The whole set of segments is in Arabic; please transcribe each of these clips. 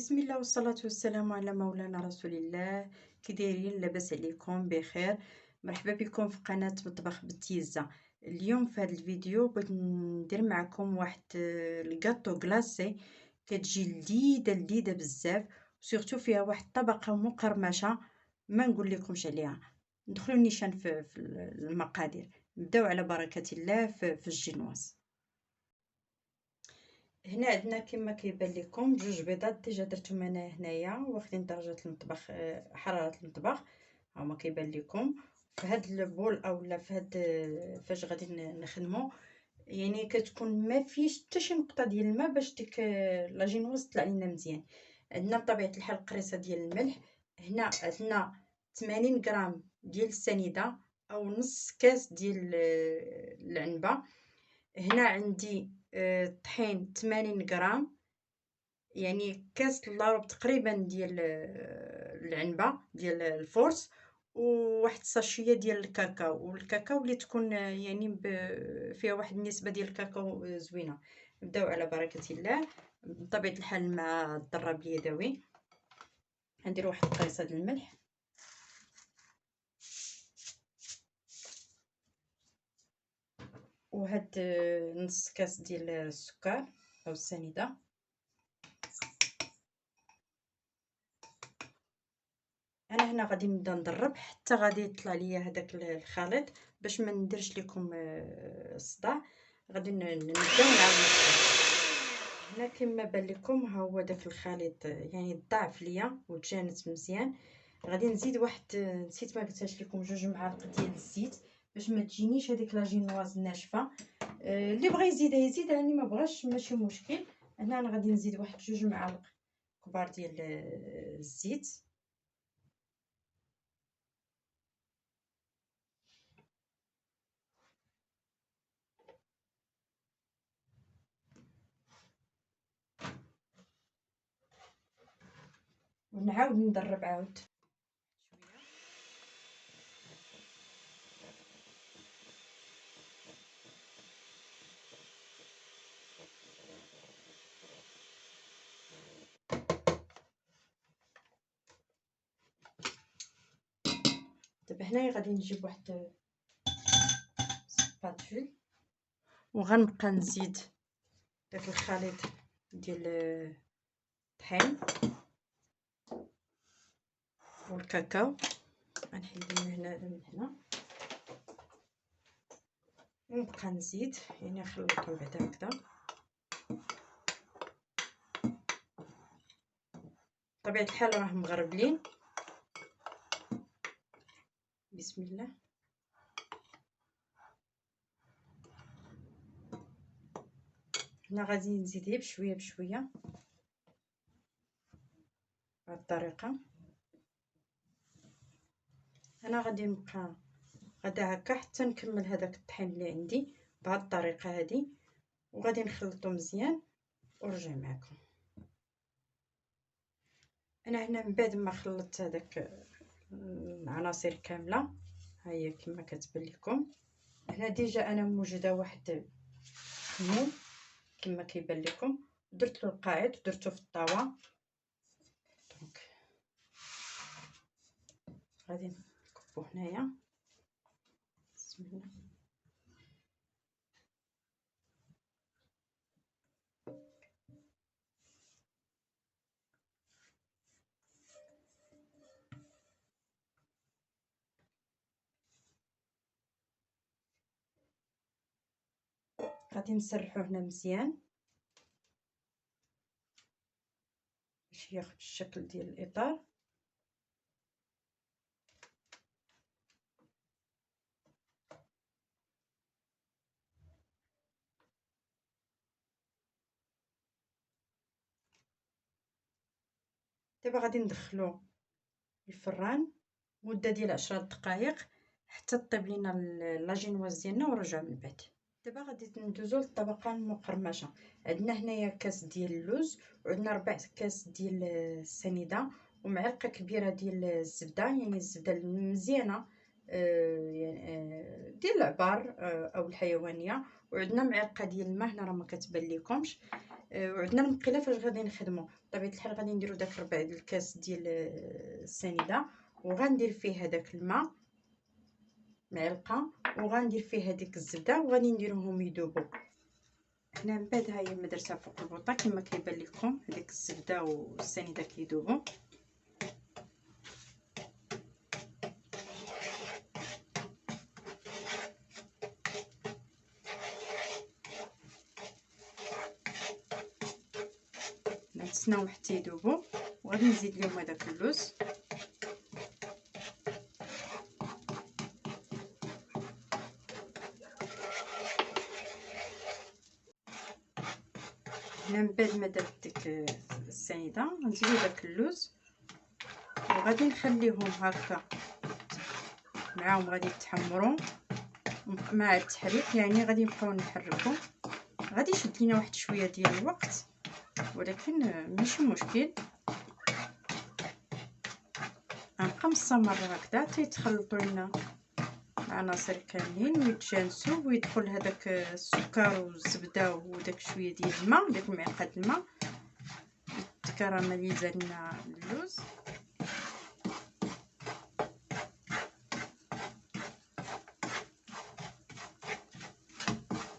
بسم الله والصلاة والسلام على مولانا رسول الله. كي دايرين؟ لاباس عليكم بخير؟ مرحبا بكم في قناة مطبخ بتيزا. اليوم في هذا الفيديو بغيت ندير معكم واحد الكاطو كلاصي كتجي لذيذه بزاف، وسورتو فيها واحد الطبقه مقرمشه ما نقول لكمش عليها. ندخلوا نيشان في المقادير. نبداو على بركه الله في الجينواز. هنا عندنا كما كيبان لكم جوج بيضات ديجا درتهم انا هنايا، واخدين درجه المطبخ حراره المطبخ هما كيبان لكم في هاد البول اولا في هاد فاش غادي نخدمو. يعني كتكون ما فيش حتى شي نقطه ديال الماء باش ديك لاجينواز طلع لينا مزيان. عندنا بطبيعه الحال قريصه ديال الملح. هنا عندنا 80 غرام ديال السنيده او نص كاس ديال العنبه. هنا عندي طحين 80 غرام، يعني كاس الا تقريبا ديال العنبه ديال الفورس، وواحد الساشيه ديال الكاكاو، والكاكاو اللي تكون يعني فيها واحد النسبه ديال الكاكاو زوينه. نبداو على بركه الله. بطبيعه الحال مع الضراب اليدوي غندير واحد القريصه ديال الملح، وهاد نص كاس ديال السكر او السنيده. انا هنا غادي نبدا نضرب حتى غادي يطلع ليا هذاك الخليط باش ما نديرش لكم الصداع. غادي نبداو نعاود هنا كما بان لكم. ها هو داك الخليط يعني ضاعف ليا وتجانس مزيان. غادي نزيد واحد نسيت ما قلتهاش لكم، 2 معالق ديال الزيت باش ما تجينيش هذيك لاجينواز ناشفه. اللي بغى يزيدها يزيد، اللي ما بغاش ماشي مشكل. هنا انا غادي نزيد واحد 2 معالق كبار ديال الزيت. ونعاود ندرب عاود دابا هنايا غادي نجيب واحد سباتول وغنبقى نزيد داك الخليط ديال الطحين والكاكاو. غنحيد من هنا من هنا ونبقى نزيد، يعني نخلطهم بعدا هكذا. بطبيعه الحال راه مغربلين. بسم الله. هنا غادي نزيد غير بشويه بشويه بهذه الطريقه. انا غادي نبقى غدا هكا حتى نكمل هذاك الطحين اللي عندي بهذه الطريقه هذه، وغادي نخلطو مزيان ونرجع معكم. انا هنا من بعد ما خلطت هذاك العناصر كامله، ها هي كما كتبان لكم. هنا ديجا انا موجده واحد المول كما كيبان لكم، درت له القاعد ودرته في الطاوه. دونك غادي نكبو هنايا. بسم الله. غادي نسرحو هنا مزيان باش ياخد الشكل ديال الاطار. دابا غادي ندخلو الفران مده ديال 10 دقائق حتى طيب لينا لاجينواز ديالنا، ونرجعو من بعد. دابا غادي ندوزو للطبقه المقرمشه. عندنا هنايا كاس ديال اللوز، وعندنا 4 كاس ديال السنيده، ومعلقه كبيره ديال الزبده، يعني الزبده المزيانه يعني ديال العبار او الحيوانيه. وعندنا معلقه ديال الماء هنا راه ما كتبان لكمش. وعندنا المقله فاش غادي نخدمو بطبيعه الحال غادي نديرو داك ربع ديال الكاس ديال السنيده، وغندير فيه هذاك الماء معلقه، وغندير فيه هذيك الزبده وغادي نديرهم يذوبوا. هنا من بعد ها هي مدرسه فوق البوطه كما كيبان لكم هذيك الزبده والسنيده كيذوبوا. نتسناو حتى يذوبوا وغادي نزيد لهم هذاك اللوز. هنا من بعد ما درت ديك السنيده غنزيدو داك اللوز وغادي نخليهم هكا معاهم غادي يتحمروا مع التحريك، يعني غادي نبقاو نحركو. غادي يشد لينا واحد شويه ديال الوقت ولكن ماشي مشكل، غنبقى مستمره هكذا حتى يتخلطوا لنا العناصر كاملين ويتجانسوا ويدخل هذاك السكر والزبده وداك شويه ديال الماء، داك المعلقه الماء تكرامليزا لنا اللوز.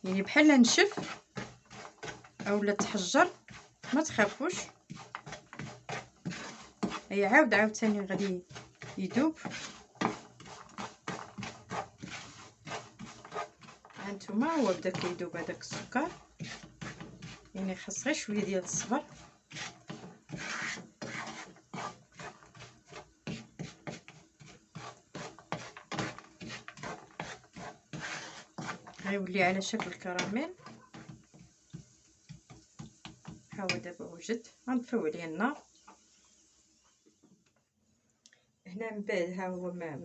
يعني بحال نشف اولا تحجر ما تخافوش، هي عاوتاني غادي يذوب. هانتوما هو بدا كيذوب هذاك السكر، يعني خاص غير شويه ديال الصبر. غيولي على شكل كراميل. ها هو دابا وجد، غنطفيو عليه النار. هنا من بعد ها هو ما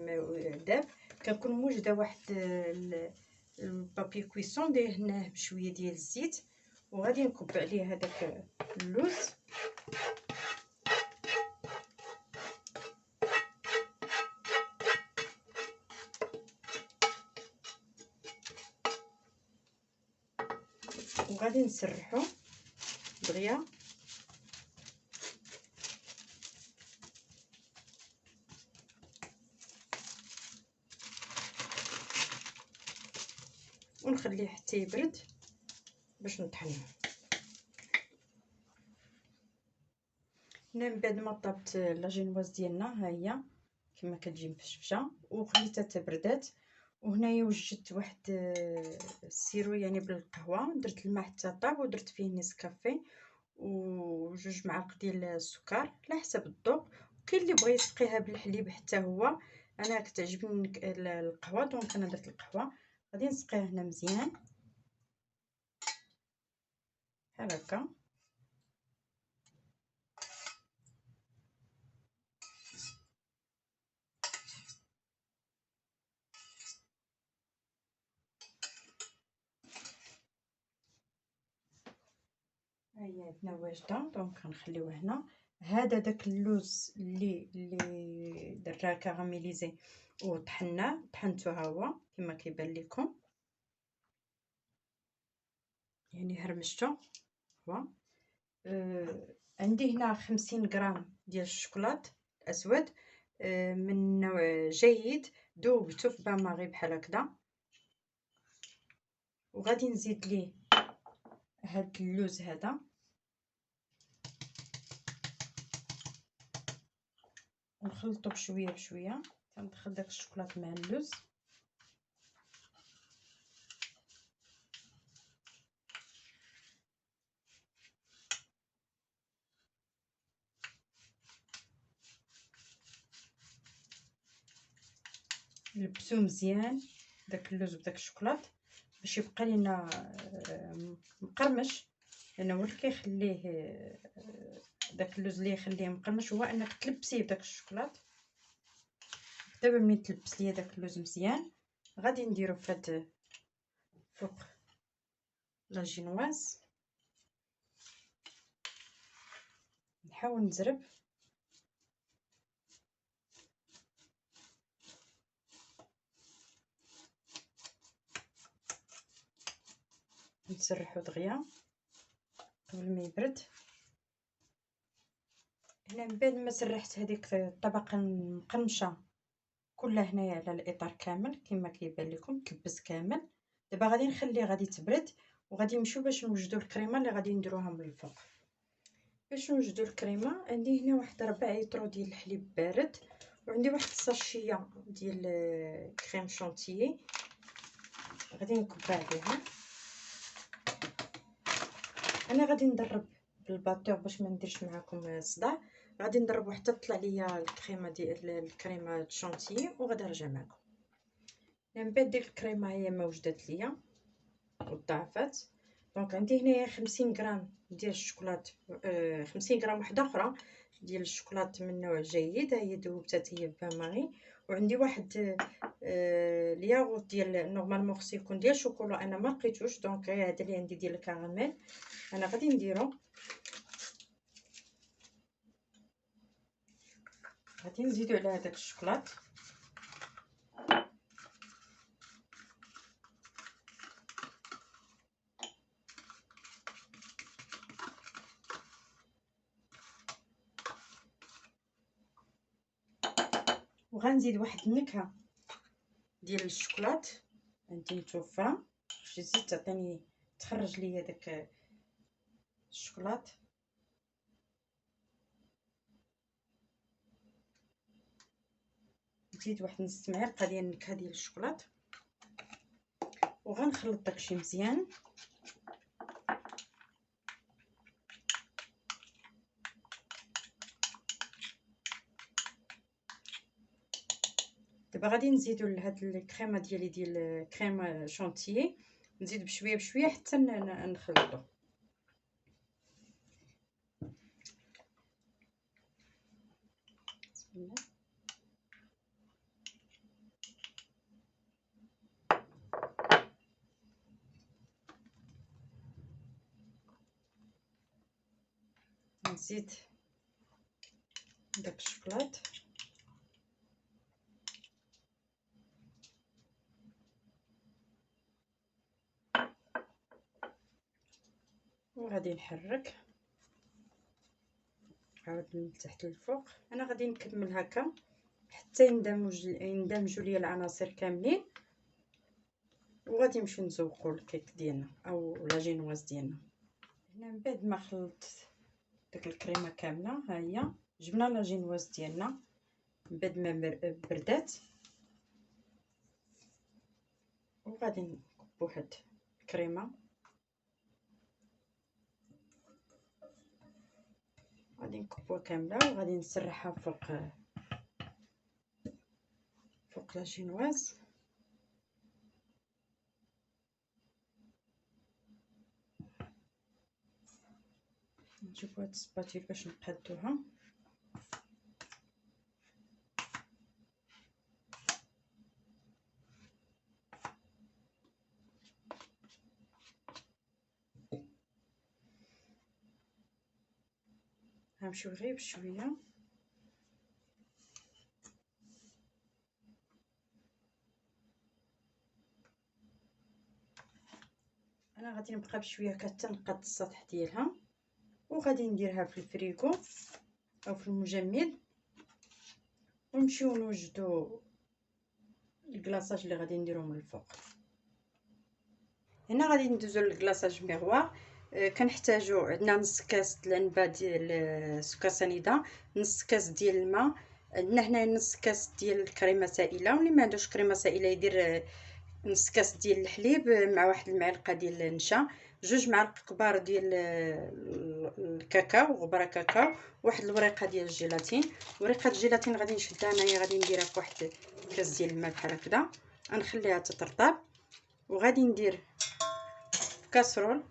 داب، كنكون موجده واحد البابي كويسون دهناه بشويه ديال الزيت، وغادي نكب عليه هذاك اللوز. وغادي نسرحو دغيا ونخليه حتى يبرد باش نطحنوه. هنا من بعد ما طابت لاجينواز ديالنا ها هي كما كتجي مفشفشه وخليتها تبردات. وهنايا وجدت واحد السيرو يعني بالقهوه، درت الماء حتى طاب ودرت فيه نسكافيه وجوج معالق ديال السكر على حسب الذوق. وكاين اللي بغى يسقيها بالحليب حتى هو، انا كتعجبني القهوه دونك انا درت القهوه. غادي نسقيها هنا مزيان بحال هكا. ها هي عندنا واجده دونك غنخليوها هنا. هذا داك اللوز اللي درناه كراميليزي وطحناه طحنته ها هو كما كيبان لكم، يعني هرمشته هو. عندي هنا 50 غرام ديال الشوكولات الاسود من نوع جيد، ذوبته في بان ماغي بحال هكذا. وغادي نزيد ليه هاد اللوز هذا ونخلطو بشويه بشويه تندخل داك الشوكولات مع اللوز. نلبسو مزيان داك اللوز بداك الشوكولات باش يبقى لينا مقرمش، لانه هو اللي كيخليه داك اللوز اللي يخليه مقرمش هو انك تلبسيه بداك الشوكولات. دابا ملي تلبس ليا داك اللوز مزيان غادي نديرو فهاد فوق لاجينواز، نحاول نزرب نسرحو دغيا قبل ما يبرد. هنا من بعد ما سرحت هذيك الطبقه المقرمشه كلها هنايا على الاطار كامل كما كيبان لكم كبس كامل. دابا غادي نخليه غادي تبرد وغادي نمشيو باش نوجدوا الكريمه اللي غادي نديروها من الفوق. باش نوجدوا الكريمه عندي هنا واحد 4 لتر ديال الحليب بارد، وعندي واحد الساشيه ديال كريم شونتيي غادي نكب عليها. انا غادي ندرب بالباتور باش ما نديرش معكم الصداع، غادي نضربو حتى تطلع ليا الكريمه ديال الكريمه شونتيي وغادي نرجع معكم. من بعد ديك الكريمه هي ما وجدت ليا وضعفات. دونك عندي هنايا 50 غرام ديال الشوكولات، 50 غرام وحده اخرى ديال الشوكولات من نوع جيد، هي ذوبتات هي بان ماري. وعندي واحد الياغورت ديال نورمالمون خصو يكون ديال الشوكولا، انا ما لقيتوش دونك هذا اللي عندي ديال الكراميل انا غادي نديرو. غادي نزيدو على هذاك الشوكولات وغنزيد واحد النكهه ديال الشوكولات عندي متوفره باش تزيد تعطيني تخرج ليا داك الشوكولات. نزيد واحد نص معلقه ديال النكهه ديال الشوكولات وغنخلط داكشي مزيان. دابا غادي نزيدو لهاد الكريمه ديالي ديال كريم شونتيي، نزيد بشويه بشويه حتى نخلطو. بسم الله. نزيد داك الشوكولات وغادي نحرك عاود من تحت للفوق. انا غادي نكمل هكا حتى يندمجوا ليا العناصر كاملين، وغادي نمشيو نزوقوا الكيك ديالنا او لا جينواز ديالنا. هنا من بعد ما خلطت داك الكريمه كامله ها هي جبنا لا جينواز ديالنا من بعد ما بردات، وغادي نكبو هاد الكريمه غادي نكبوها كامله وغادي نسرحها فوق لا جينواز. نجيبو هاد السباتيل باش نقادوها. غنمشيو غير بشويه انا غادي نبقى بشويه حتى نقاد السطح ديالها، وغادي نديرها في الفريكو او في المجمد ونمشيو نوجدو الكلاصاج اللي غادي نديرو من الفوق. هنا غادي ندوزو للكلاصاج ميغوار. كنحتاجو عندنا نص كاس د العنبه ديال السكر سنيده، نص كاس ديال الماء، عندنا هنا نص كاس ديال الكريمه سائله، واللي ما عندوش كريمه سائله يدير نص كاس ديال الحليب مع واحد المعلقه ديال النشا، 2 معالق كبار ديال الكاكاو غبره كاكاو، واحد الوريقه ديال الجيلاتين. وريقه الجيلاتين غادي نشدها انايا غادي نديرها في واحد كاس ديال الماء بحال هكذا، غنخليها تطرطب. وغادي ندير كاسرول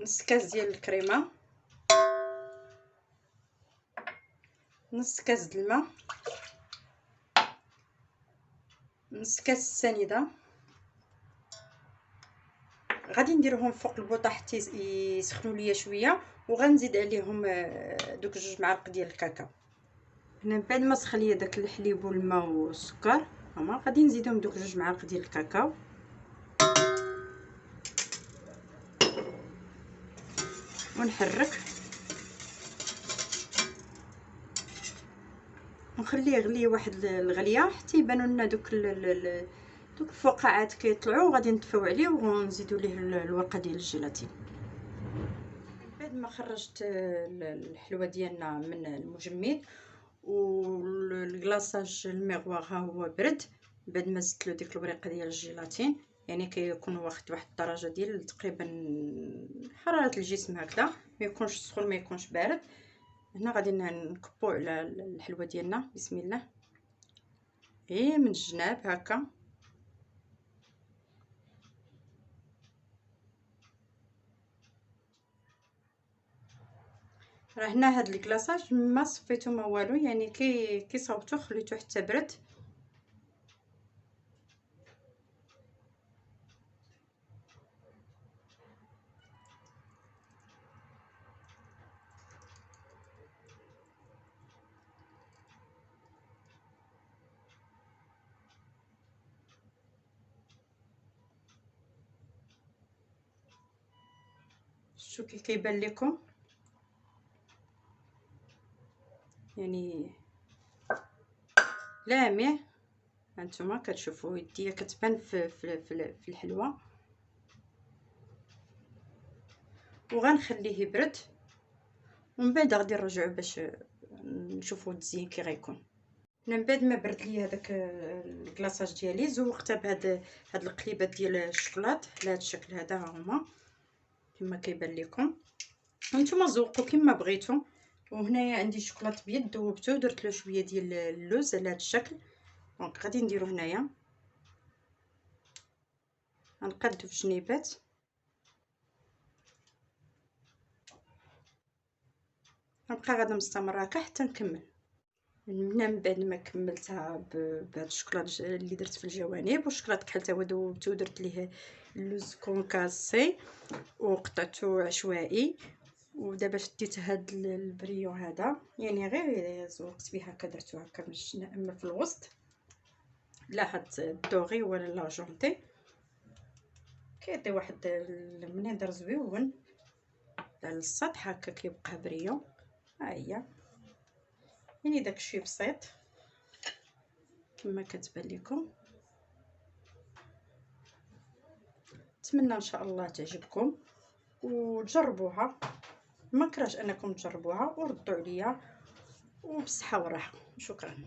نص كاس ديال الكريمه، نص كاس د الماء، نص كاس السنيده. غادي نديرهم فوق البوطه حتى يسخنوا ليا شويه، وغنزيد عليهم دوك 2 معالق ديال الكاكاو. هنا بعد ما سخن ليا داك الحليب والماء والسكر هما غادي نزيدهم دوك 2 معالق ديال الكاكاو ونحرك ونخليه يغلي واحد الغليه حتى يبانوا لنا دوك دوك الفقاعات كيطلعوا. غادي نطفيو عليه ونزيدوا ليه الورقه ديال الجيلاتين. بعد ما خرجت الحلوه ديالنا من المجمد والكلاصاج الميغوار ها هو برد، بعد ما زدت له ديك الورقه ديال الجيلاتين يعني كيكون واخد واحد الدرجه ديال تقريبا حراره الجسم هكذا، ما يكونش سخون ما يكونش بارد. هنا غادي نكبو على الحلوه ديالنا. بسم الله. من الجناب هكا راه هنا هاد الكلاصاج ما صفيتو ما والو، يعني كي صوبتو خليتو حتى برد. شوفوا كي كيبان لكم يعني لامع. هانتوما كتشوفوا يديا كتبان في الحلوه. وغنخليه يبرد ومن بعد غادي نرجعو باش نشوفوا التزيين كي غيكون. من بعد ما برد لي هذاك الكلاصاج ديالي زوقتها بهاد القليبات ديال الشوكولات على هذا الشكل هذا. ها هما كما كيبان لكم، وانتم زوقوا كما بغيتوا. وهنايا عندي شوكولات بيض ذوبته ودرت له شويه ديال اللوز على هذا الشكل. دونك غادي نديرو هنايا غنقادو في جنيبات. غنبقى غادا مستمره هكا حتى نكمل. من بعد ما كملتها بهاد الشوكولات اللي درت في الجوانب والشوكولات كحلتها ودوبته ودرت ليه اللوز كونكاسي وقطعته عشوائي. ودابا شديت هاد البريو هذا يعني غير زوقت به هكا، درتو هكا اما في الوسط لا هاد الدوغي ولا لاجونتي كيعطي واحد المنظر زويون على السطح هكا كيبقى بريو. ها هي يعني داكشي بسيط كما كتبان لكم. نتمنى ان شاء الله تعجبكم وتجربوها. ما كرهش انكم تجربوها وردوا عليا وبصحه وراحه. شكرا.